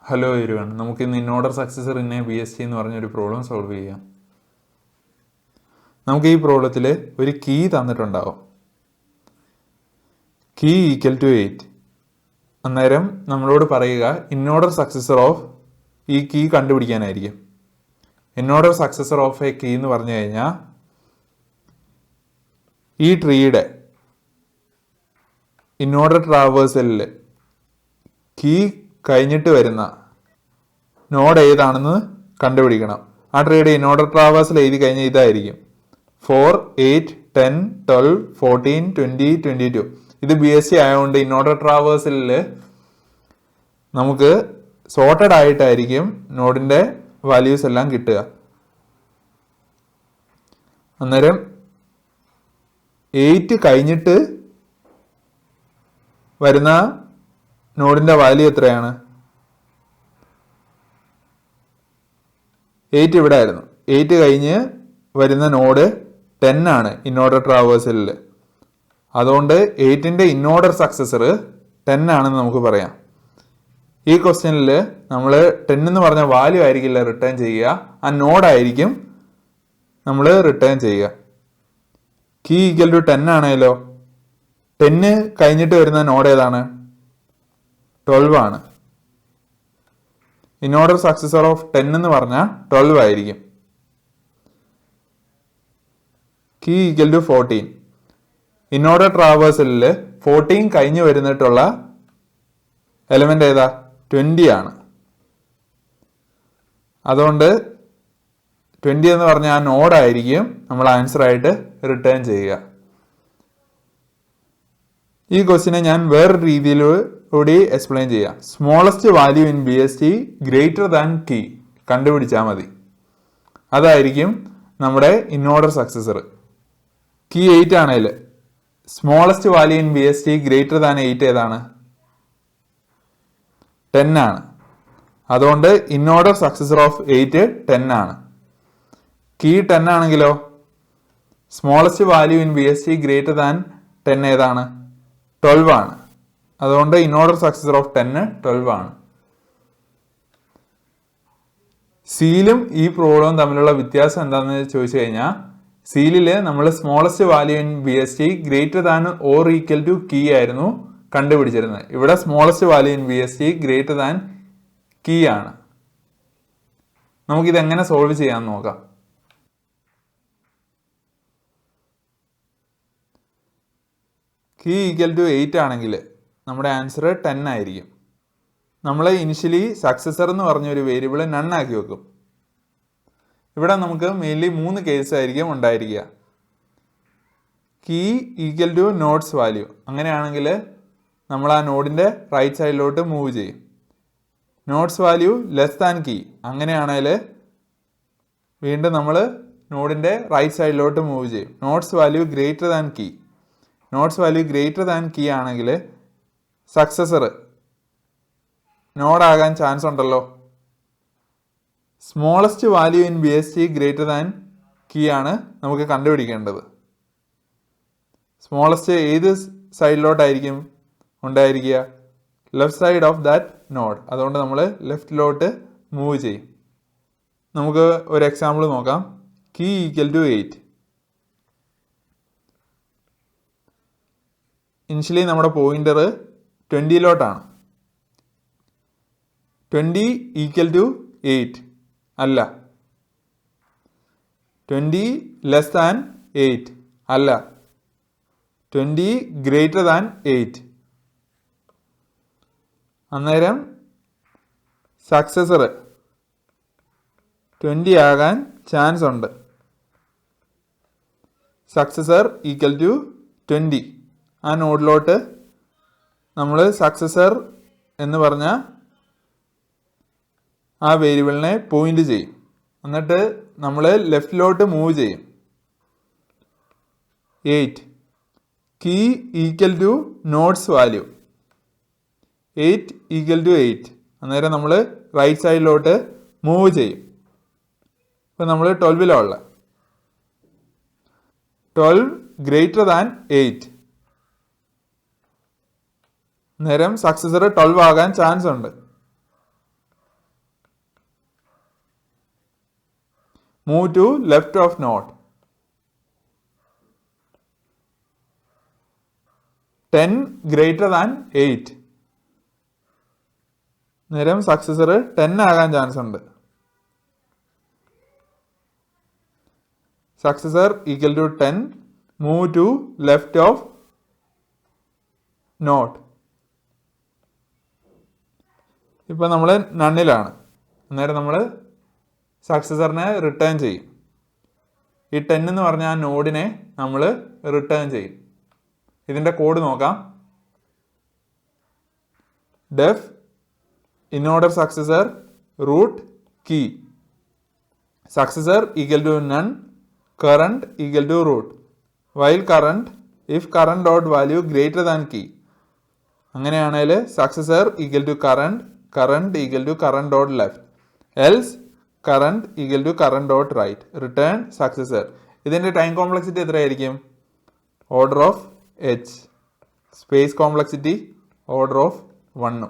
Hello everyone, നമുക്ക് ഇന്ന് inorder successor in a BST എന്ന് പറഞ്ഞൊരു പ്രോബ്ലം സോൾവ് ചെയ്യാം. നമുക്ക് ഈ പ്രോബ്ലത്തിൽ ഒരു കീ തന്നിട്ടുണ്ടാവും. Key equal to 8. അന്നേരം നമ്മളോട് പറയുക ഇൻഓർഡർ സക്സസർ ഓഫ് ഈ കീ കണ്ടുപിടിക്കാനായിരിക്കും. In order successor of a key എന്ന് പറഞ്ഞു കഴിഞ്ഞാൽ ഈ ട്രീയുടെ ഇൻഓർഡർ ട്രാവേഴ്സലിൽ കീ കഴിഞ്ഞിട്ട് വരുന്ന നോഡ് ഏതാണെന്ന് കണ്ടുപിടിക്കണം. ആ ട്രീയുടെ ഇൻഓർഡർ ട്രാവേഴ്സൽ എഴുതി കഴിഞ്ഞാൽ ഇതായിരിക്കും 4, 8, 10, 12, 14, 20, 22. ഇത് BST ആയതുകൊണ്ട് ഇൻഓർഡർ ട്രാവേഴ്സലിൽ നമുക്ക് സോർട്ടഡ് ആയിട്ടായിരിക്കും നോഡിൻ്റെ വാല്യൂസ് എല്ലാം കിട്ടുക. അന്നേരം 8 കഴിഞ്ഞിട്ട് വരുന്ന നോഡിൻ്റെ വാല്യൂ എത്രയാണ്? 8 ഇവിടെ ആയിരുന്നു. 8 കഴിഞ്ഞ് വരുന്ന നോഡ് 10 ആണ് ഇൻഓർഡർ ട്രാവേഴ്സലിൽ. അതുകൊണ്ട് 8ൻ്റെ ഇൻഓർഡർ സക്സസർ 10 ആണെന്ന് നമുക്ക് പറയാം. ഈ ക്വസ്റ്റ്യനിൽ നമ്മൾ 10 എന്ന് പറഞ്ഞ വാല്യൂ ആയിരിക്കില്ല റിട്ടേൺ ചെയ്യുക, ആ നോഡായിരിക്കും നമ്മൾ റിട്ടേൺ ചെയ്യുക. കീ ഈക്വൽ ടു 10 ആണല്ലോ. 10 കഴിഞ്ഞിട്ട് വരുന്ന നോഡ് ഏതാണ്? 12 ആണ്. ഇൻഓർഡർ സക്സസർ ഓഫ് 10 എന്ന് പറഞ്ഞാൽ 12 ആയിരിക്കും. Key equal to 14. ഇൻഓർഡർ ട്രാവേഴ്സലിൽ 14 കഴിഞ്ഞ് വരുന്നിട്ടുള്ള എലമെന്റ് ഏതാ? 20 ആണ്. അതുകൊണ്ട് 20 എന്ന് പറഞ്ഞാൽ ആ നോഡായിരിക്കും നമ്മൾ ആൻസർ ആയിട്ട് റിട്ടേൺ ചെയ്യുക. ഈ ക്വസ്റ്റിനെ ഞാൻ വേറൊരു രീതിയിൽ കൂടി എക്സ്പ്ലെയിൻ ചെയ്യാം. Smallest value in BST greater than key കണ്ടുപിടിച്ചാൽ മതി. അതായിരിക്കും നമ്മുടെ ഇൻഓർഡർ സക്സസർ. കീ 8 ആണെങ്കിൽ smallest value in BST greater than 8 ഏതാണ്? 10 ആണ്. അതുകൊണ്ട് ഇൻഓർഡർ സക്സസർ ഓഫ് 8 10 ആണ്. കീ 10 ആണെങ്കിലോ smallest value in BST greater than 10 ഏതാണ്? 12 ആണ്. അതുകൊണ്ട് ഇൻഓർഡർ സക്സസർ ഓഫ് 10 12 ആണ്. സീലും ഈ പ്രോബ്ലവും തമ്മിലുള്ള വ്യത്യാസം എന്താണെന്ന് ചോദിച്ചു കഴിഞ്ഞാൽ, സീലിൽ നമ്മൾ smallest value in BST greater than or equal to key ആയിരുന്നു കണ്ടുപിടിച്ചിരുന്നത്. ഇവിടെ smallest value in BST greater than key ആണ്. നമുക്കിത് എങ്ങനെ സോൾവ് ചെയ്യാമെന്ന് നോക്കാം. കീ ഈക്വൽ ടു 8 ആണെങ്കിൽ നമ്മുടെ ആൻസർ 10 ആയിരിക്കും. നമ്മൾ ഇനിഷ്യലി സക്സസർ എന്ന് പറഞ്ഞൊരു വേരിയബിൾ നൺ ആക്കി വെക്കും. ഇവിടെ നമുക്ക് മെയിൻലി 3 കേസ് ആയിരിക്കും ഉണ്ടായിരിക്കുക. Key equal to node's value, അങ്ങനെയാണെങ്കിൽ നമ്മൾ ആ നോഡിൻ്റെ റൈറ്റ് സൈഡിലോട്ട് മൂവ് ചെയ്യും. Node's value less than key, അങ്ങനെയാണെങ്കിൽ വീണ്ടും നമ്മൾ നോഡിൻ്റെ റൈറ്റ് സൈഡിലോട്ട് മൂവ് ചെയ്യും. Node's value greater than key, node's value greater than key ആണെങ്കിൽ സക്സസർ നോഡാകാൻ ചാൻസ് ഉണ്ടല്ലോ. Smallest value in BST greater than key ആണ് നമുക്ക് കണ്ടുപിടിക്കേണ്ടത്. സ്മോളസ്റ്റ് ഏത് സൈഡിലോട്ടായിരിക്കും ഉണ്ടായിരിക്കുക? Left side of that node. അതുകൊണ്ട് നമ്മൾ ലെഫ്റ്റിലോട്ട് മൂവ് ചെയ്യും. നമുക്ക് ഒരു എക്സാമ്പിൾ നോക്കാം. Key equal to 8. ഇനിഷ്യലി നമ്മുടെ പോയിന്റർ 20ലോട്ടാണ്. 20 ഈക്വൽ ടു 8 അല്ല. 20 ലെസ് ദാൻ 8 അല്ല. 20 ഗ്രേറ്റർ ദാൻ 8. അന്നേരം സക്സസർ 20 ആകാൻ ചാൻസ് ഉണ്ട്. Successor equal to 20. ആ നോഡിലോട്ട് നമ്മൾ സക്സസർ എന്ന് പറഞ്ഞ ആ വേരിയബിളിനെ പോയിന്റ് ചെയ്യും. എന്നിട്ട് നമ്മൾ ലെഫ്റ്റിലോട്ട് മൂവ് ചെയ്യും. 8 key equal to node's value 8 equal to 8. അന്നേരം നമ്മൾ റൈറ്റ് സൈഡിലോട്ട് മൂവ് ചെയ്യും. ഇപ്പം നമ്മൾ 12ലുള്ള 12 ഗ്രേറ്റർ ദാൻ 8. നേരം സക്സസർ 12 ആകാൻ ചാൻസ് ഉണ്ട്. Move to left of node. 10 greater than 8. നേരം സക്സസർ 10 ആകാൻ ചാൻസ് ഉണ്ട്. Successor equal to 10, move to left of node. ഇപ്പം നമ്മൾ നണ്ണിലാണ്. അന്നേരം നമ്മൾ സക്സസറിനെ റിട്ടേൺ ചെയ്യും. ഈ 10 എന്ന് പറഞ്ഞ ആ നോഡിനെ നമ്മൾ റിട്ടേൺ ചെയ്യും. ഇതിൻ്റെ കോഡ് നോക്കാം. Def in order successor root key successor equal to none current equal to root while current if current dot value greater than key. അങ്ങനെയാണെങ്കിൽ successor equal to current, current equal to current dot left, else current equal to current dot right, return successor. ഇതിൻ്റെ time complexity എത്രയായിരിക്കും? Order of h, space complexity order of 1.